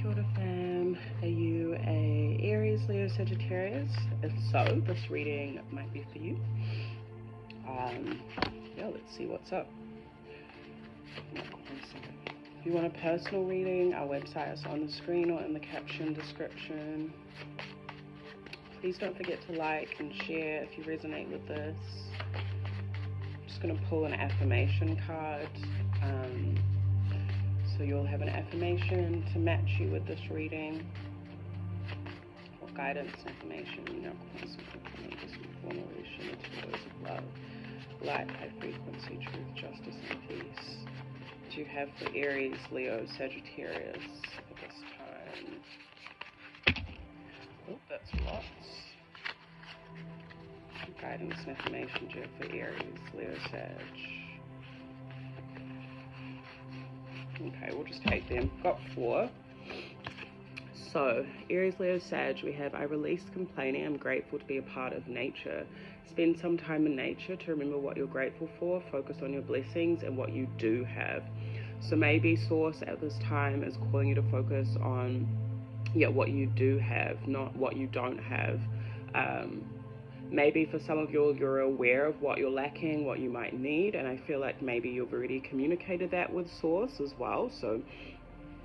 kia ora fam. Are you a Aries, Leo, Sagittarius? If so, this reading might be for you. Yeah, let's see what's up. If you want a personal reading, our website is on the screen or in the caption description. Please don't forget to like and share if you resonate with this. I'm just going to pull an affirmation card. So you'll have an affirmation to match you with this reading. Or guidance, information, love, light, high frequency, truth, justice, and peace. Do you have for Aries, Leo, Sagittarius at this time? Oh, that's lots. Guidance and information do you have for Aries, Leo, Sag? Okay, we'll just take them. Got 4. So, Aries, Leo, Sag, we have I release complaining. I'm grateful to be a part of nature. Spend some time in nature to remember what you're grateful for. Focus on your blessings and what you do have. So maybe Source at this time is calling you to focus on what you do have, not what you don't have. Maybe for some of you, you're aware of what you're lacking, what you might need, and I feel like maybe you've already communicated that with Source as well. So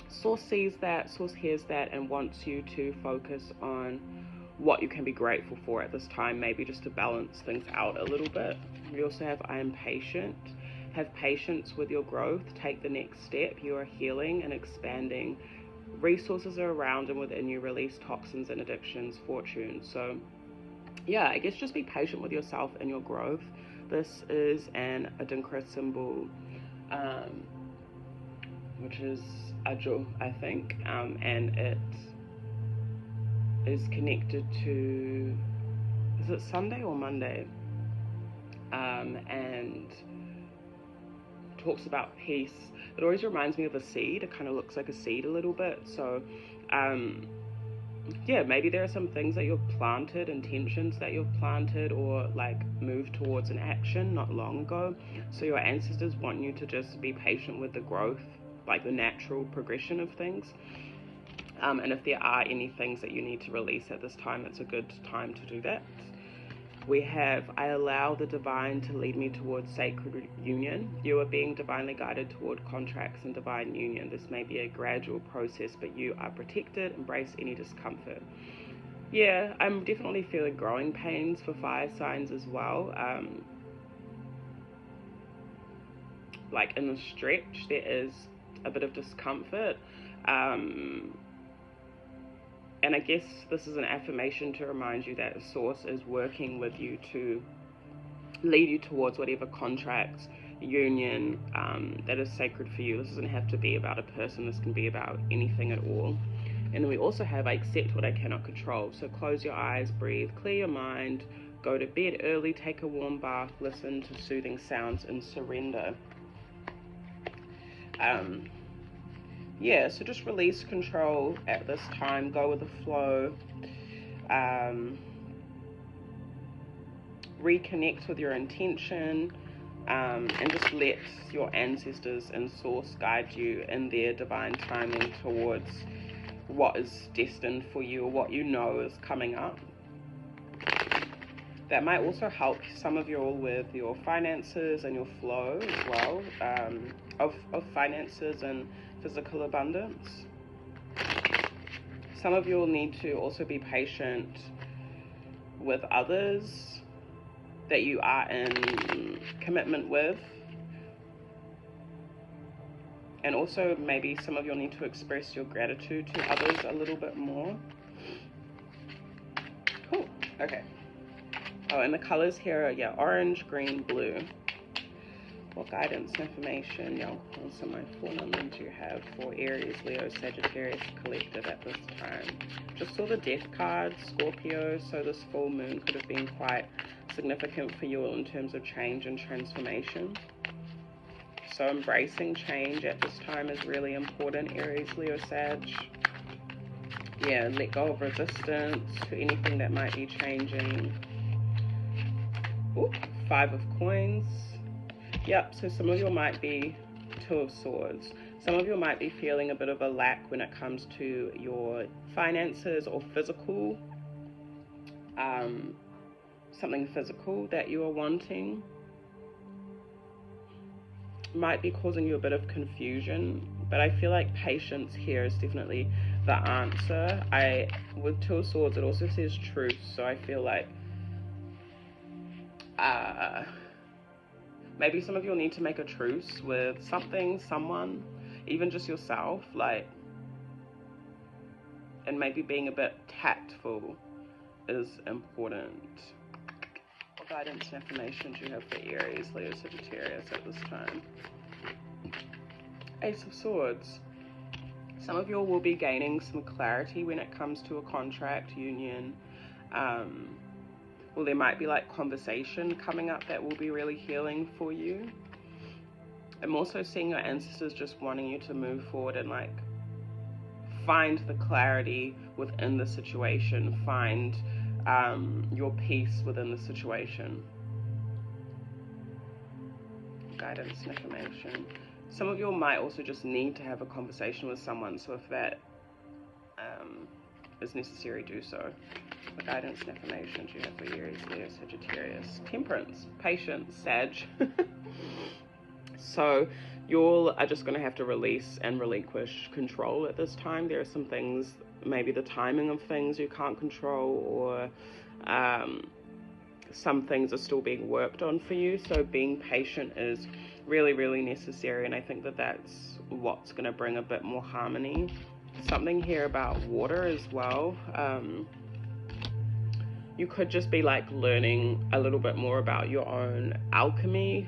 Source sees that, Source hears that, and wants you to focus on what you can be grateful for at this time, maybe just to balance things out a little bit. We also have I am patient. Have patience with your growth. Take the next step. You are healing and expanding. Resources are around and within you. Release toxins and addictions. Fortune. So yeah, I guess just be patient with yourself and your growth. This is an Adinkra symbol, which is Ajo, I think, and it is connected to, is it Sunday or Monday? And talks about peace. It always reminds me of a seed. It kind of looks like a seed a little bit. So yeah, maybe there are some things that you've planted, intentions that you've planted or like moved towards an action not long ago. So your ancestors want you to just be patient with the growth, like the natural progression of things. And if there are any things that you need to release at this time, it's a good time to do that. We have, I allow the divine to lead me towards sacred union. You are being divinely guided toward contracts and divine union. This may be a gradual process, but you are protected. Embrace any discomfort. Yeah, I'm definitely feeling growing pains for fire signs as well. Like in the stretch, there is a bit of discomfort. And I guess this is an affirmation to remind you that the Source is working with you to lead you towards whatever contract, union that is sacred for you. This doesn't have to be about a person. This can be about anything at all. And then we also have, I accept what I cannot control. So close your eyes, breathe, clear your mind, go to bed early, take a warm bath, listen to soothing sounds, and surrender. Yeah, so just release control at this time, go with the flow, reconnect with your intention, and just let your ancestors and Source guide you in their divine timing towards what is destined for you or what you know is coming up. That might also help some of you all with your finances and your flow as well, of finances and physical abundance. Some of you will need to also be patient with others that you are in commitment with. And also maybe some of you will need to express your gratitude to others a little bit more. Cool, okay. Oh, and the colors here are, orange, green, blue. What guidance, information, so my 4 numbers you have for Aries, Leo, Sagittarius collective at this time. Just saw the Death card, Scorpio, so this full moon could have been quite significant for you in terms of change and transformation. So embracing change at this time is really important, Aries, Leo, Sag. Yeah, let go of resistance to anything that might be changing. Ooh, 5 of coins. Yep, so some of you might be 2 of Swords. Some of you might be feeling a bit of a lack when it comes to your finances or physical, something physical that you are wanting. Might be causing you a bit of confusion, but I feel like patience here is definitely the answer. With Two of Swords, it also says truth, so I feel like maybe some of you will need to make a truce with something, someone, even just yourself, like, and maybe being a bit tactful is important. What guidance and affirmations you have for Aries, Leo, Sagittarius at this time? Ace of Swords. Some of you will be gaining some clarity when it comes to a contract, union. Well, there might be like conversation coming up that will be really healing for you. I'm also seeing your ancestors just wanting you to move forward and like find the clarity within the situation, find your peace within the situation. Guidance and information. Some of you might also just need to have a conversation with someone, so if that is necessary, do so. What guidance and information do you have for Aries, Leo, Sagittarius? Temperance, patience, Sag. So you all are just going to have to release and relinquish control at this time. There are some things, maybe the timing of things you can't control, or some things are still being worked on for you. So being patient is really, really necessary, and I think that that's what's going to bring a bit more harmony. Something here about water as well. You could just be like learning a little bit more about your own alchemy.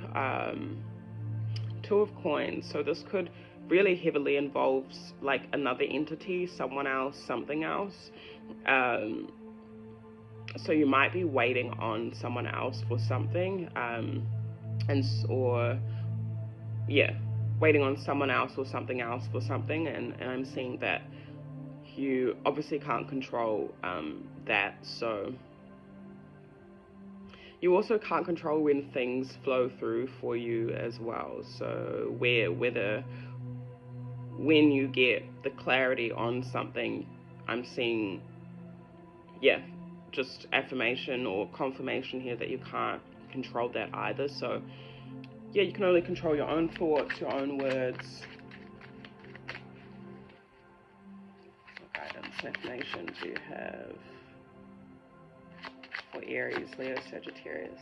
Two of Coins, so this could really heavily involve like another entity, someone else, something else. So you might be waiting on someone else for something, waiting on someone else or something else for something, and I'm seeing that you obviously can't control that. So you also can't control when things flow through for you as well. So when you get the clarity on something, I'm seeing, just affirmation or confirmation here that you can't control that either. So you can only control your own thoughts, your own words. What guidance and affirmation do you have for Aries, Leo, Sagittarius?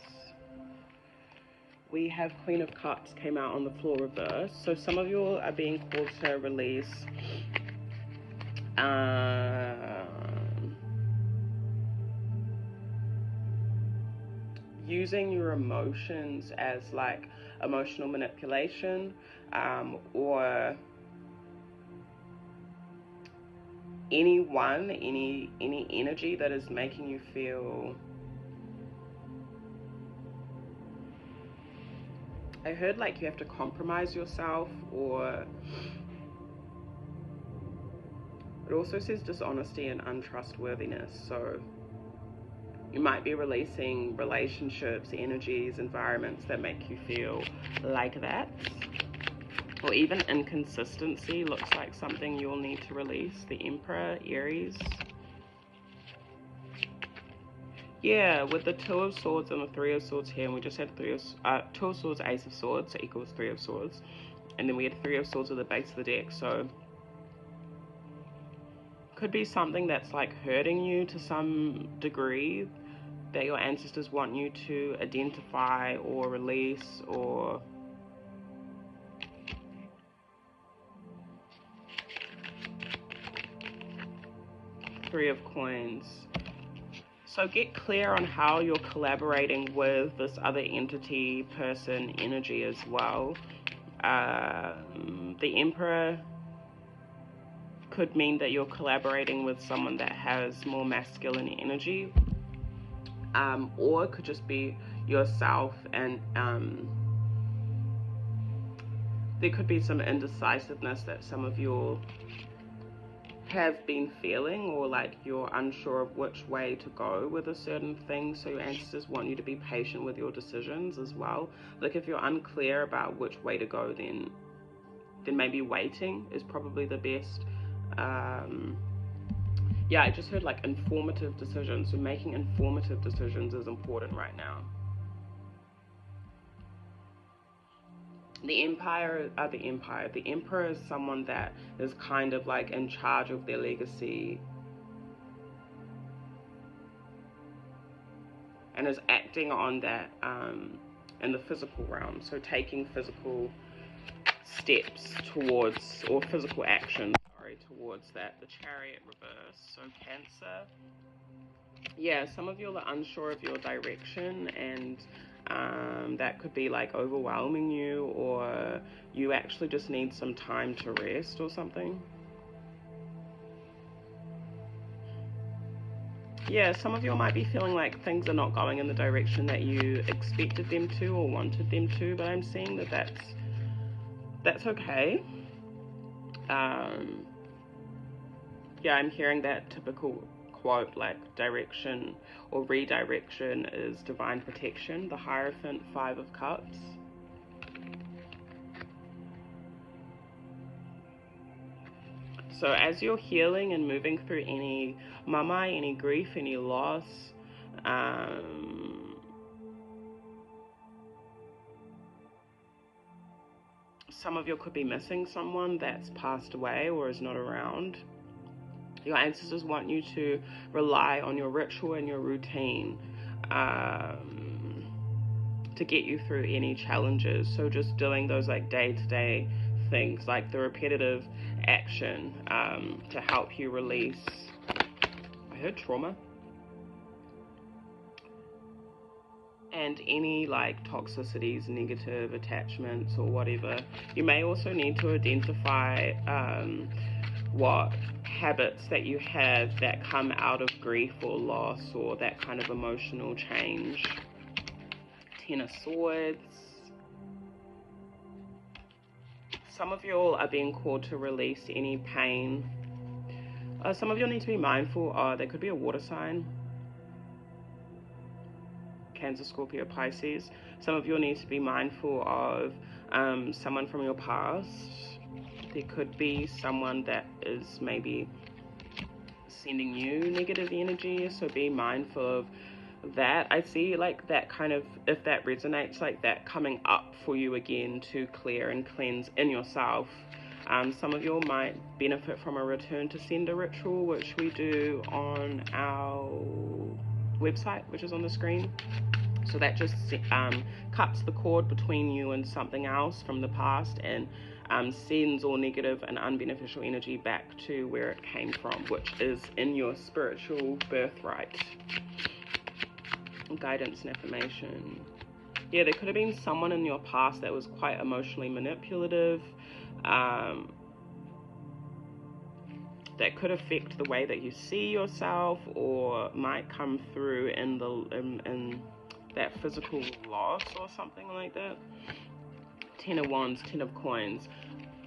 We have Queen of Cups came out on the floor reverse. So some of you are being called to release using your emotions as like emotional manipulation, or any energy that is making you feel, I heard like you have to compromise yourself, or it also says dishonesty and untrustworthiness. So you might be releasing relationships, energies, environments that make you feel like that. Or even inconsistency looks like something you'll need to release. The Emperor, Aries. Yeah, with the Two of Swords and the Three of Swords here, and we just had Two of Swords, Ace of Swords, so equals Three of Swords. And then we had Three of Swords at the base of the deck, so could be something that's like hurting you to some degree, that your ancestors want you to identify or release, or Three of Coins. So get clear on how you're collaborating with this other entity, person, energy as well. The Emperor could mean that you're collaborating with someone that has more masculine energy. Or it could just be yourself, and there could be some indecisiveness that some of you have been feeling, or like you're unsure of which way to go with a certain thing. So your ancestors want you to be patient with your decisions as well. Like if you're unclear about which way to go, then then maybe waiting is probably the best. Yeah, I just heard like informative decisions. So making informative decisions is important right now. The emperor is someone that is kind of like in charge of their legacy and is acting on that in the physical realm. So taking physical steps towards, or physical action, sorry, towards that. The Chariot reverse, so Cancer. Yeah, some of you are unsure of your direction, and that could be like overwhelming you, or you actually just need some time to rest or something. Yeah, some of you might be feeling like things are not going in the direction that you expected them to or wanted them to, but I'm seeing that that's okay. Yeah, I'm hearing that typical quote like direction or redirection is divine protection. The Hierophant, 5 of Cups. So as you're healing and moving through any mamai, any grief, any loss, some of you could be missing someone that's passed away or is not around. Your ancestors want you to rely on your ritual and your routine to get you through any challenges. So just doing those like day-to-day things, like the repetitive action to help you release, I heard trauma, and any like toxicities, negative attachments or whatever. You may also need to identify what habits that you have that come out of grief or loss or that kind of emotional change. 10 of Swords. Some of you all are being called to release any pain. Some of you need to be mindful. There could be a water sign. Cancer, Scorpio, Pisces. Some of you need to be mindful of someone from your past. There could be someone that is maybe sending you negative energy, so be mindful of that. I see like that kind of, if that resonates, like that coming up for you again to clear and cleanse in yourself. Some of you might benefit from a return to sender ritual, which we do on our website, which is on the screen. So that just cuts the cord between you and something else from the past and sends all negative and unbeneficial energy back to where it came from, which is in your spiritual birthright. Guidance and affirmation. Yeah, there could have been someone in your past that was quite emotionally manipulative. That could affect the way that you see yourself, or might come through in that physical loss or something like that. 10 of Wands, 10 of Coins.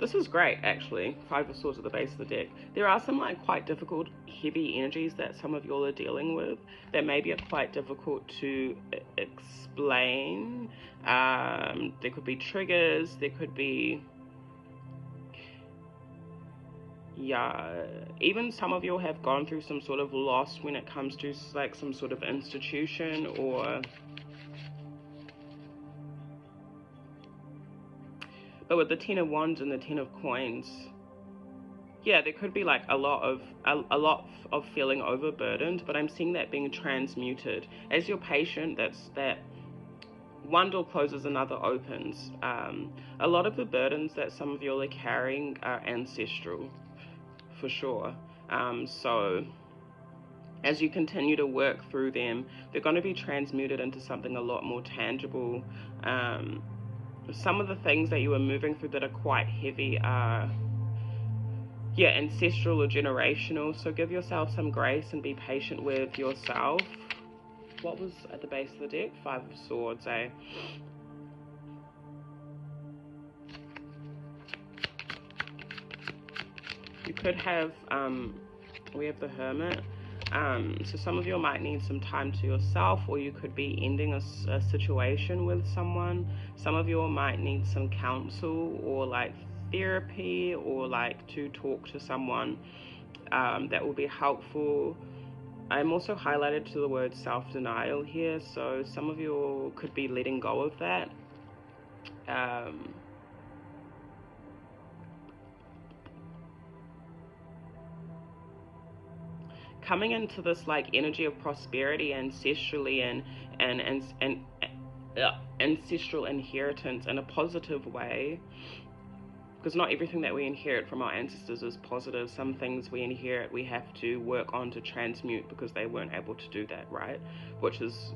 This is great, actually. 5 of Swords at the base of the deck. There are some like quite difficult, heavy energies that some of y'all are dealing with that maybe are quite difficult to explain. There could be triggers. There could be, yeah, even some of you have gone through some sort of loss when it comes to like some sort of institution, or but with the 10 of Wands and the 10 of Coins, yeah, there could be like a lot of feeling overburdened, but I'm seeing that being transmuted. As you're patient, that one door closes, another opens. A lot of the burdens that some of you are carrying are ancestral, for sure. So as you continue to work through them, they're going to be transmuted into something a lot more tangible. Some of the things that you are moving through that are quite heavy are, yeah, ancestral or generational. So give yourself some grace and be patient with yourself. What was at the base of the deck? 5 of Swords, eh? You could have, we have the Hermit. So some of you might need some time to yourself, or you could be ending a situation with someone. Some of you might need some counsel, or like therapy or like to talk to someone that will be helpful. I'm also highlighted to the word self-denial here, so some of you could be letting go of that. Coming into this like energy of prosperity ancestrally and ancestral inheritance in a positive way, because not everything that we inherit from our ancestors is positive. Some things we inherit we have to work on to transmute because they weren't able to do that, right? Which is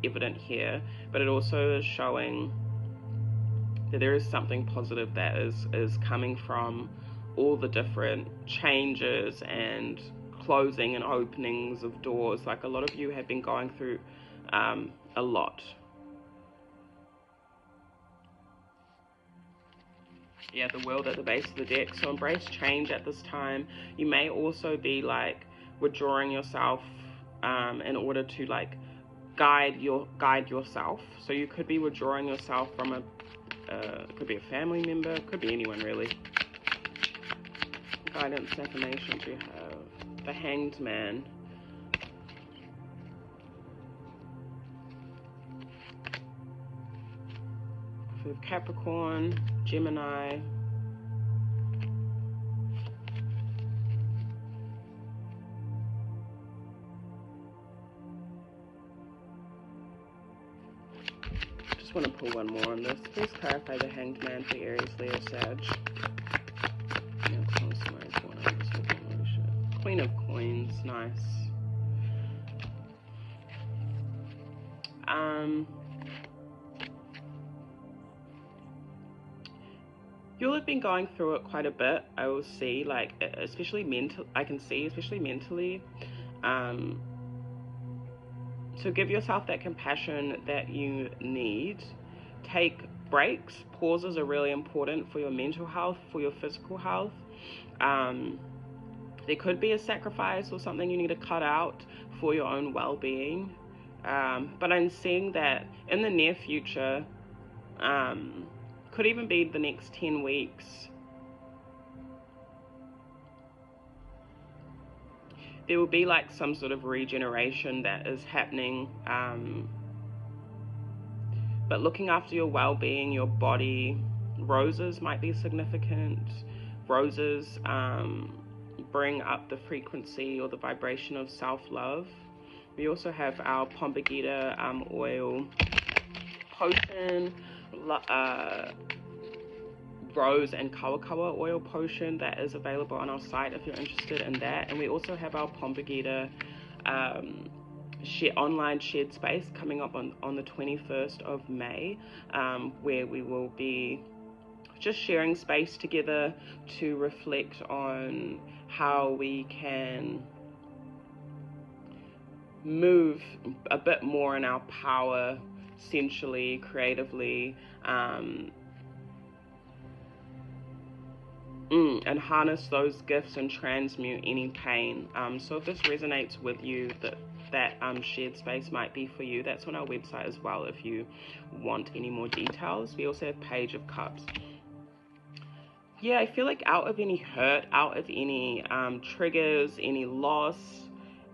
evident here, but it also is showing that there is something positive that is coming from all the different changes and closing and openings of doors. Like a lot of you have been going through a lot. Yeah, the world at the base of the deck. So embrace change at this time. You may also be like withdrawing yourself in order to like guide yourself. So you could be withdrawing yourself from it could be a family member, could be anyone really. Guidance affirmations we have. The Hanged Man. We have Capricorn, Gemini. Just want to pull one more on this. Please clarify the Hanged Man for Aries, Leo, Sag. Queen of Coins, nice. You'll have been going through it quite a bit. I will see, like, especially mental. I can see, especially mentally. So give yourself that compassion that you need. Take breaks. Pauses are really important for your mental health, for your physical health. There could be a sacrifice or something you need to cut out for your own well-being. But I'm seeing that in the near future, could even be the next 10 weeks, there will be like some sort of regeneration that is happening. But looking after your well-being, your body, roses might be significant. Roses bring up the frequency or the vibration of self-love. We also have our Pombagita oil potion, rose and koutou oil potion that is available on our site if you're interested in that. And we also have our Pombagita online shared space coming up on the 21st of May, where we will be just sharing space together to reflect on how we can move a bit more in our power, sensually, creatively, and harness those gifts and transmute any pain. So if this resonates with you, that shared space might be for you. That's on our website as well if you want any more details. We also have Page of Cups. Yeah, I feel like out of any hurt, out of any triggers, any loss,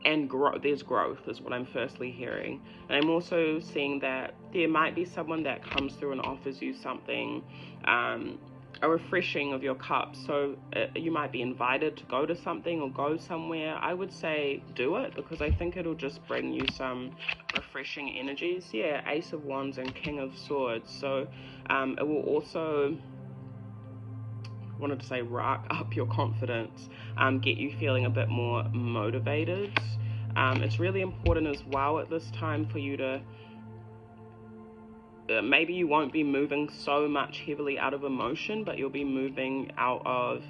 and there's growth is what I'm firstly hearing. And I'm also seeing that there might be someone that comes through and offers you something, a refreshing of your cup. So you might be invited to go to something or go somewhere. I would say do it, because I think it'll just bring you some refreshing energies. Yeah, Ace of Wands and King of Swords. So it will also, wanted to say, rack up your confidence, get you feeling a bit more motivated. It's really important as well at this time for you to, maybe you won't be moving so much heavily out of emotion, but you'll be moving out of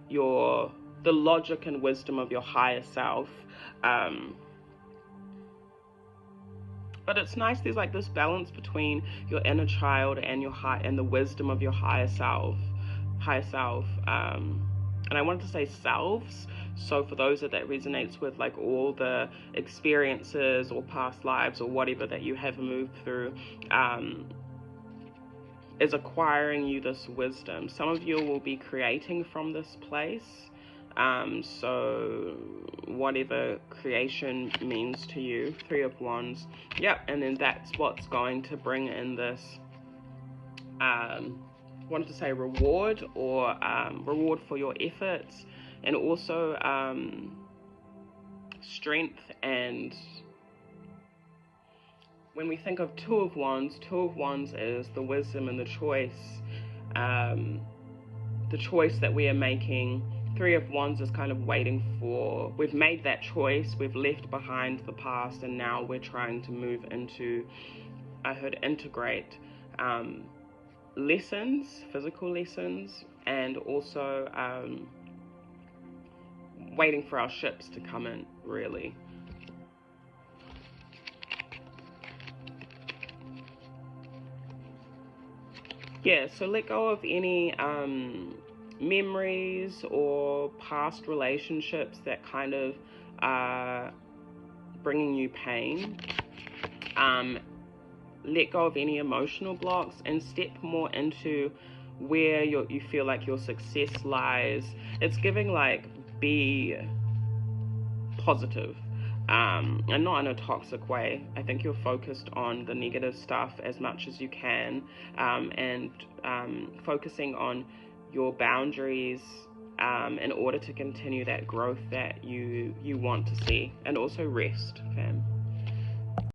the logic and wisdom of your higher self. But it's nice, there's like this balance between your inner child and and the wisdom of your higher self. And I wanted to say selves, so for those that resonates with like all the experiences or past lives or whatever that you have moved through, is acquiring you this wisdom. Some of you will be creating from this place. So whatever creation means to you, Three of Wands. Yep, and then that's what's going to bring in this, wanted to say reward, or reward for your efforts, and also strength. And when we think of Two of Wands is the wisdom and the choice that we are making. Three of Wands is kind of waiting for, we've made that choice, we've left behind the past, and now we're trying to move into, I heard integrate lessons, physical lessons, and also waiting for our ships to come in, really. Yeah, so let go of any memories or past relationships that kind of are bringing you pain. Let go of any emotional blocks and step more into where you feel like your success lies. It's giving like, be positive, and not in a toxic way. I think you're focused on the negative stuff as much as you can, and focusing on your boundaries in order to continue that growth that you want to see, and also rest, fam.